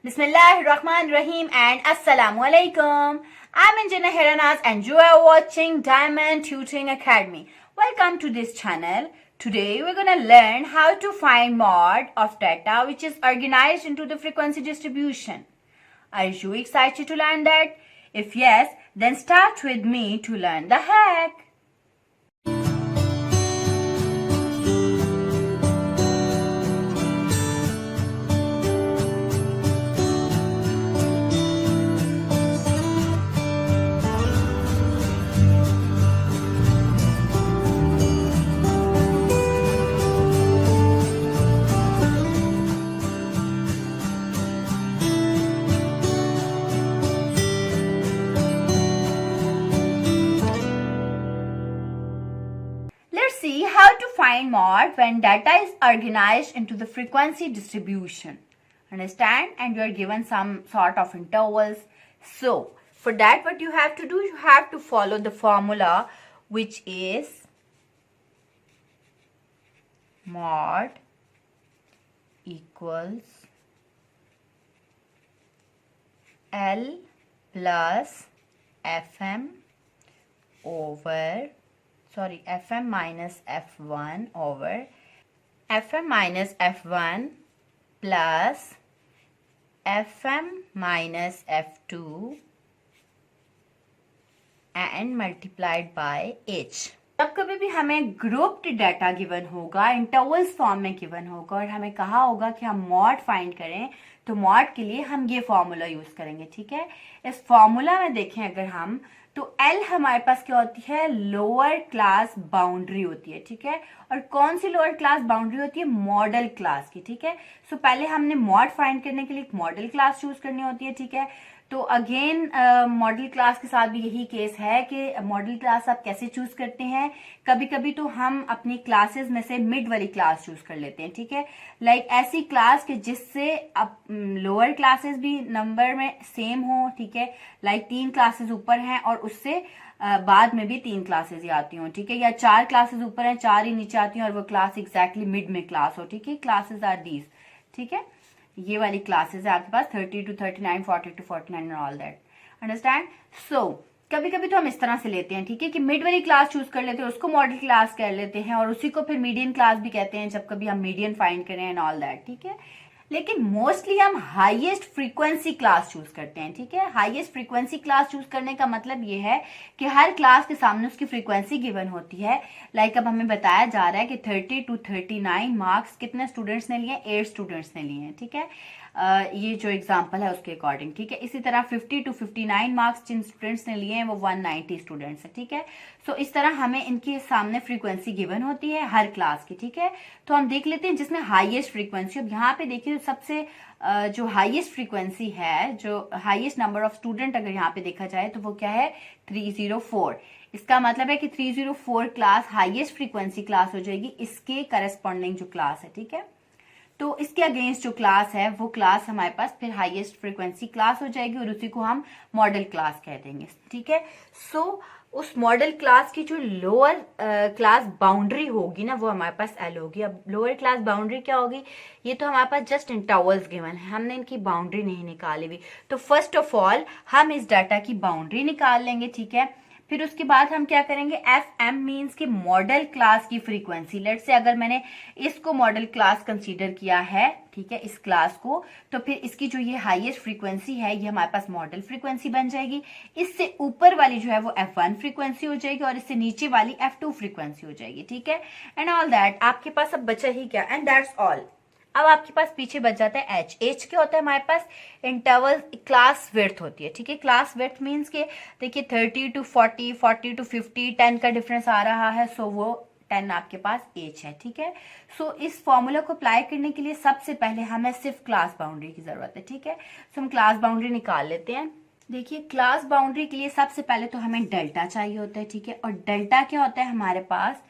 Bismillahirrahmanirrahim and Assalamu alaikum. I'm Anjana Heranaz and you are watching Diamond Tutoring Academy. Welcome to this channel. Today we're going to learn how to find mod of data which is organized into the frequency distribution. Are you excited to learn that? If yes, then start with me to learn the hack. Let's see how to find mod when data is organized into the frequency distribution. Understand? And you are given some sort of intervals. So, for that what you have to do, you have to follow the formula which is mod equals L plus FM minus F1 over FM minus F1 plus FM minus F2 and multiplied by H. जब कभी भी हमें grouped data given होगा, intervals form में given होगा और हमें कहा होगा कि हम मॉड फाइंड करें, तो मॉड के लिए हम ये फॉर्मूला यूज करेंगे. ठीक है, इस फॉर्मूला में देखें अगर हम, तो L हमारे पास क्या होती है, लोअर क्लास बाउंड्री होती है. ठीक है, और कौन सी लोअर क्लास बाउंड्री होती है, मॉडल क्लास की. ठीक है, सो पहले हमने मॉड फाइंड करने के लिए एक मॉडल क्लास चूज करनी होती है. ठीक है, तो अगेन मॉडल क्लास के साथ भी यही केस है कि मॉडल क्लास आप कैसे चूज करते हैं. कभी कभी तो हम अपनी क्लासेस में से मिड वाली क्लास चूज कर लेते हैं. ठीक है, लाइक ऐसी क्लास के जिससे अब लोअर क्लासेस भी नंबर में सेम हो. ठीक है, लाइक 3 क्लासेस ऊपर हैं और उससे बाद में भी 3 क्लासेस ही आती हो. ठीक है, या 4 क्लासेस ऊपर हैं, 4 ही नीचे आती हैं और वो क्लास एग्जैक्टली मिड में क्लास हो. ठीक है, क्लासेस आर दीज. ठीक है, ये वाली क्लासेस है आपके पास 30 to 39, 40 to 49 and all that. Understand? So कभी कभी तो हम इस तरह से लेते हैं. ठीक है, कि मिड वाली क्लास चूज कर लेते हैं, उसको मॉडल क्लास कर लेते हैं और उसी को फिर मीडियन क्लास भी कहते हैं जब कभी हम मीडियन फाइंड करें एंड ऑल दैट. ठीक है, लेकिन मोस्टली हम हाईएस्ट फ्रीक्वेंसी क्लास चूज करते हैं. ठीक है, हाईएस्ट फ्रीक्वेंसी क्लास चूज करने का मतलब ये है कि हर क्लास के सामने उसकी फ्रीक्वेंसी गिवन होती है. लाइक अब हमें बताया जा रहा है कि 30 to 39 मार्क्स कितने स्टूडेंट्स ने लिए, 8 स्टूडेंट्स ने लिए हैं. ठीक है, ये जो एग्जाम्पल है उसके अकॉर्डिंग. ठीक है, इसी तरह 50 to 59 मार्क्स जिन स्टूडेंट्स ने लिए हैं वो 190 स्टूडेंट्स हैं. ठीक है, सो इस तरह हमें इनके सामने फ्रीक्वेंसी गिवन होती है हर क्लास की. ठीक है, तो हम देख लेते हैं जिसमें हाईएस्ट फ्रीक्वेंसी. अब यहाँ पे देखिए सबसे जो हाईएस्ट फ्रीक्वेंसी है, जो हाईएस्ट नंबर ऑफ स्टूडेंट अगर यहाँ पे देखा जाए तो वो क्या है, 304. इसका मतलब है कि 304 क्लास हाईएस्ट फ्रीक्वेंसी क्लास हो जाएगी इसके करस्पॉन्डिंग जो क्लास है. ठीक है, तो इसके अगेंस्ट जो क्लास है वो क्लास हमारे पास फिर हाईएस्ट फ्रीक्वेंसी क्लास हो जाएगी और उसी को हम मॉडल क्लास कह देंगे. ठीक है, सो उस मॉडल क्लास की जो लोअर क्लास बाउंड्री होगी ना वो हमारे पास L होगी. अब लोअर क्लास बाउंड्री क्या होगी, ये तो हमारे पास जस्ट इंटरवल्स गिवन है, हमने इनकी बाउंड्री नहीं निकाली हुई. तो फर्स्ट ऑफ ऑल हम इस डाटा की बाउंड्री निकाल लेंगे. ठीक है, फिर उसके बाद हम क्या करेंगे, एफ एम मीन्स कि मॉडल क्लास की फ्रीक्वेंसी. लेट्स से अगर मैंने इसको मॉडल क्लास कंसीडर किया है, ठीक है, इस क्लास को, तो फिर इसकी जो ये हाईएस्ट फ्रीक्वेंसी है ये हमारे पास मॉडल फ्रीक्वेंसी बन जाएगी. इससे ऊपर वाली जो है वो F1 फ्रीक्वेंसी हो जाएगी और इससे नीचे वाली F2 फ्रीक्वेंसी हो जाएगी. ठीक है, एंड ऑल दैट. आपके पास अब बचा ही क्या, एंड दैट्स ऑल. अब आपके पास पीछे बच जाता है H क्या होता है, हमारे पास इंटरवल क्लास विड्थ होती है. ठीक है, क्लास विड्थ मीन्स के देखिए 30 to 40, 40 to 50, 10 का डिफरेंस आ रहा है, सो वो 10 आपके पास H है. ठीक है, सो इस फॉर्मूला को अप्लाई करने के लिए सबसे पहले हमें सिर्फ क्लास बाउंड्री की जरूरत है. ठीक है, सो हम क्लास बाउंड्री निकाल लेते हैं. देखिए क्लास बाउंड्री के लिए सबसे पहले तो हमें डेल्टा चाहिए होता है. ठीक है, और डेल्टा क्या होता है हमारे पास,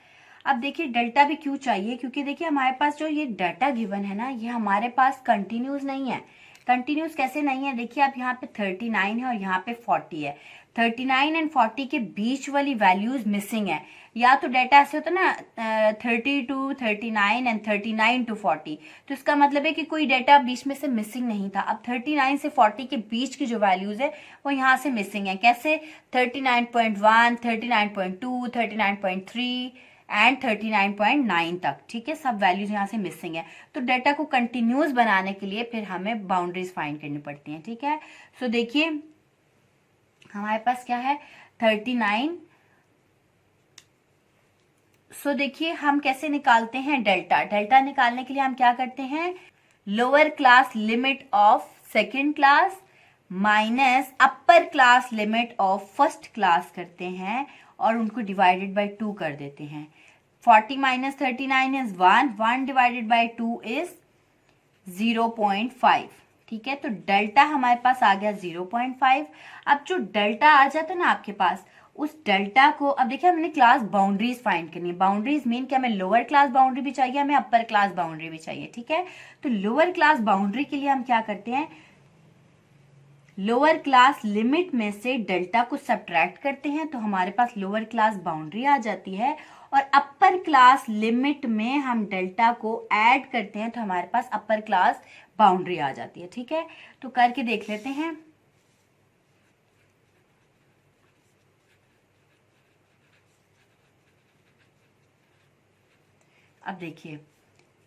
अब देखिए डेल्टा भी क्यों चाहिए, क्योंकि देखिए हमारे पास जो ये डाटा गिवन है ना, ये हमारे पास कंटिन्यूस नहीं है. कंटिन्यूस कैसे नहीं है, देखिए आप यहाँ पे 39 है और यहाँ पे 40 है, 39 एंड 40 के बीच वाली वैल्यूज मिसिंग है। या तो डेटा ऐसे होता है ना 30 to 39 एंड 39 to 40, तो इसका मतलब है कि कोई डेटा बीच में से मिसिंग नहीं था। अब 39 से 40 के बीच की जो वैल्यूज है वो यहाँ से मिसिंग है। कैसे? 39.1, 39.2, 39.3 एंड 39.9 तक, ठीक है, सब वैल्यूज यहाँ से मिसिंग है। तो डेटा को कंटिन्यूस बनाने के लिए फिर हमें बाउंड्रीज फाइंड करनी पड़ती हैं, ठीक है। सो देखिए हमारे पास क्या है 39। सो देखिए हम कैसे निकालते हैं डेल्टा। डेल्टा निकालने के लिए हम क्या करते हैं, lower class limit of second class minus upper class limit of first class करते हैं और उनको डिवाइडेड बाय 2 कर देते हैं। 40 minus 39 is 1, 1 divided by 2 is 0.5, ठीक है। तो डेल्टा हमारे पास आ गया 0.5। अब जो डेल्टा आ जाता है ना आपके पास, उस डेल्टा को अब देखिए हमने क्लास बाउंड्रीज फाइंड करनी है। बाउंड्रीज मीन कि हमें लोअर क्लास बाउंड्री भी चाहिए, हमें अपर क्लास बाउंड्री भी चाहिए, ठीक है। तो लोअर क्लास बाउंड्री के लिए हम क्या करते हैं, लोअर क्लास लिमिट में से डेल्टा को सब्ट्रैक्ट करते हैं तो हमारे पास लोअर क्लास बाउंड्री आ जाती है, और अपर क्लास लिमिट में हम डेल्टा को ऐड करते हैं तो हमारे पास अपर क्लास बाउंड्री आ जाती है, ठीक है। तो करके देख लेते हैं। अब देखिए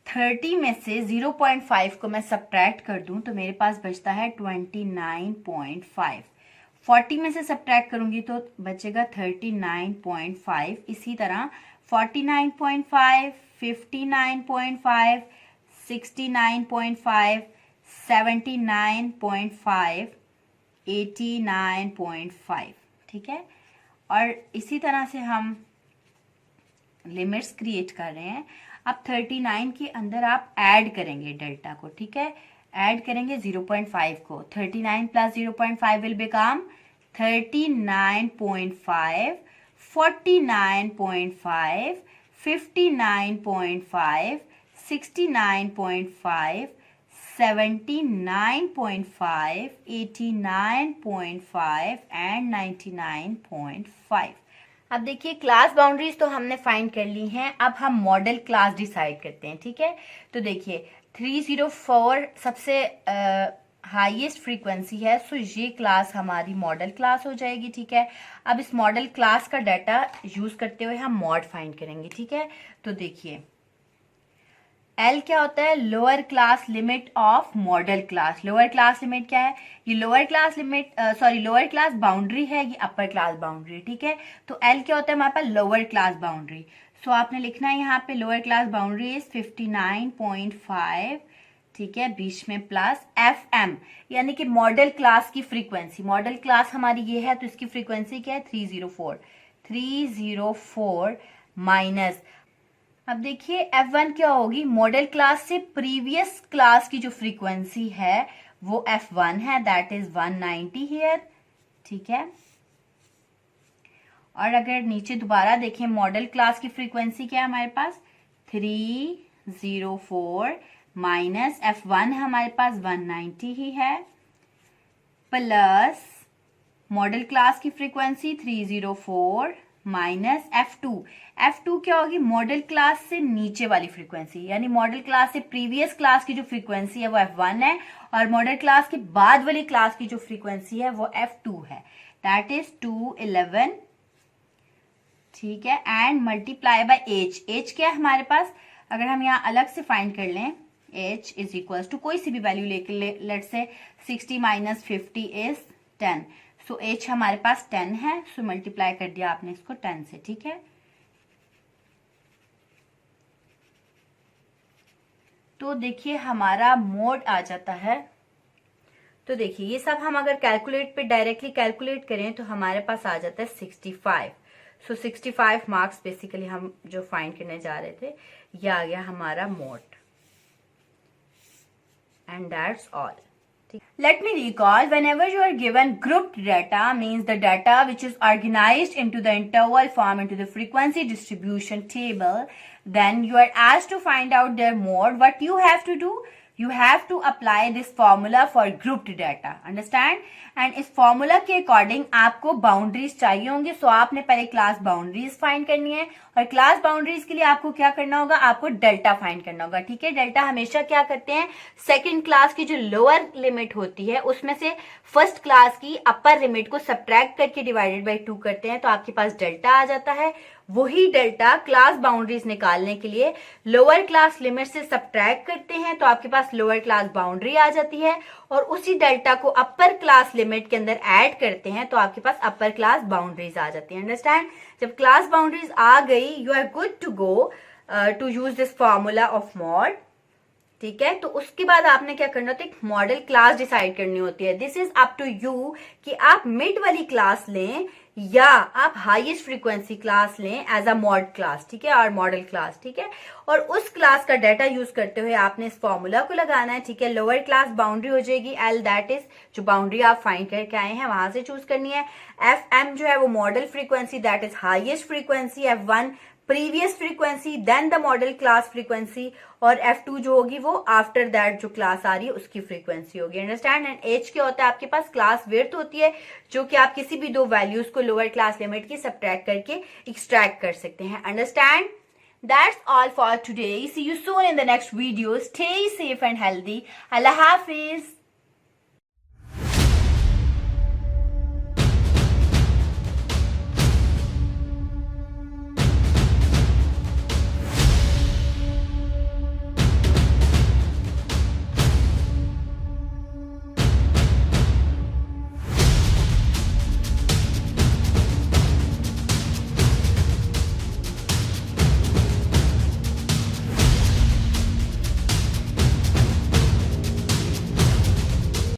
30 में से 0.5 को मैं सब्ट्रैक्ट कर दूं तो मेरे पास बचता है 29.5। 40 में से सब्ट्रैक्ट करूंगी तो बचेगा 39.5। इसी तरह 49.5, 59.5, 69.5, 79.5, 89.5, ठीक है। और इसी तरह से हम लिमिट्स क्रिएट कर रहे हैं। अब 39 के अंदर आप ऐड करेंगे डेल्टा को, ठीक है, ऐड करेंगे 0.5 को। 39 प्लस 0.5 विल बिकम 39.5, 49.5, 59.5, 69.5, 79.5, 89.5 एंड 99.5। अब देखिए क्लास बाउंड्रीज तो हमने फाइंड कर ली हैं, अब हम मॉडल क्लास डिसाइड करते हैं, ठीक है। तो देखिए 304 सबसे हाईएस्ट फ्रीक्वेंसी है, सो ये क्लास हमारी मॉडल क्लास हो जाएगी, ठीक है। अब इस मॉडल क्लास का डाटा यूज करते हुए हम मॉड फाइंड करेंगे, ठीक है। तो देखिए एल क्या होता है, lower class limit of model class. Lower class limit क्या है, ये lower class limit lower class boundary है, ये अपर क्लास बाउंड्री, ठीक है। तो एल क्या होता है हमारे पास, लोअर क्लास बाउंड्री। सो आपने लिखना है यहाँ पे लोअर क्लास बाउंड्री इज 59.5, ठीक है, बीच में प्लस एफ एम यानी कि मॉडल क्लास की फ्रीक्वेंसी। मॉडल क्लास हमारी ये है तो इसकी फ्रीक्वेंसी क्या है 304 माइनस, अब देखिए F1 क्या होगी, मॉडल क्लास से प्रीवियस क्लास की जो फ्रीक्वेंसी है वो F1 है, दैट इज 190 हियर, ठीक है। और अगर नीचे दोबारा देखें मॉडल क्लास की फ्रीक्वेंसी क्या है हमारे पास 304 माइनस F1 हमारे पास 190 ही है, प्लस मॉडल क्लास की फ्रीक्वेंसी 304 माइनस F2 क्या होगी, मॉडल क्लास से नीचे वाली फ्रीक्वेंसी, यानी मॉडल क्लास से प्रीवियस क्लास की जो फ्रीक्वेंसी है वो F1 है, और मॉडल क्लास के बाद वाली क्लास की जो फ्रीक्वेंसी है वो F2 है, दैट इज 211, ठीक है। एंड मल्टीप्लाई बाय एच क्या है हमारे पास, अगर हम यहाँ अलग से फाइंड कर लें h इज इक्वल टू कोई सी भी वैल्यू लेके लेट से 60 माइनस 50 इज 10, सो h हमारे पास 10 है, सो मल्टीप्लाई कर दिया आपने इसको 10 से, ठीक है। तो देखिए हमारा मोड आ जाता है, तो देखिए ये सब हम अगर कैलकुलेट पे डायरेक्टली कैलकुलेट करें तो हमारे पास आ जाता है 65। सो 65 मार्क्स बेसिकली हम जो फाइंड करने जा रहे थे ये आ गया हमारा mode, and that's all. Let me recall, whenever you are given grouped data, means the data which is organized into the interval form into the frequency distribution table, then you are asked to find out their mode. What you have to do? you have to apply this formula for grouped data, understand? And इस formula के according आपको boundaries चाहिए होंगी, सो आपने पहले class boundaries find करनी है, और क्लास बाउंड्रीज के लिए आपको क्या करना होगा, आपको डेल्टा फाइंड करना होगा, ठीक है। डेल्टा हमेशा क्या करते हैं, सेकंड क्लास की जो लोअर लिमिट होती है उसमें से फर्स्ट क्लास की अपर लिमिट को सब्ट्रैक्ट करके डिवाइडेड बाई 2 करते हैं, तो आपके पास डेल्टा आ जाता है। वही डेल्टा क्लास बाउंड्रीज निकालने के लिए लोअर क्लास लिमिट से सब्ट्रैक्ट करते हैं, तो आपके पास लोअर क्लास बाउंड्री आ जाती है, और उसी डेल्टा को अपर क्लास लिमिट के अंदर ऐड करते हैं, तो आपके पास अपर क्लास बाउंड्रीज आ जाती है, अंडरस्टैंड? जब क्लास बाउंड्रीज आ गई, you are good to go to use this formula of mod, ठीक है। तो उसके बाद आपने क्या करना होता है, एक मॉडल क्लास डिसाइड करनी होती है। This is up to you कि आप मिड वाली क्लास लें या आप हाईएस्ट फ्रीक्वेंसी क्लास लें एज अ मॉड क्लास, ठीक है, और मॉडल क्लास, ठीक है। और उस क्लास का डाटा यूज करते हुए आपने इस फॉर्मूला को लगाना है, ठीक है। लोअर क्लास बाउंड्री हो जाएगी एल, दैट इज जो बाउंड्री आप फाइंड करके आए हैं वहां से चूज करनी है। एफ एम जो है वो modal frequency, that is highest frequency, F1 previous frequency, then the modal class frequency, और F2 जो होगी वो आफ्टर दैट जो क्लास आ रही है उसकी फ्रीक्वेंसी होगी, अंडरस्टैंड? एंड H क्या होता है, आपके पास क्लास विड्थ होती है, जो कि आप किसी भी 2 वैल्यूज को लोअर क्लास लिमिट की सब्ट्रैक्ट करके एक्सट्रैक्ट कर सकते हैं, understand? That's all for today. See you soon in the next video. Stay safe and healthy. Allah Hafiz.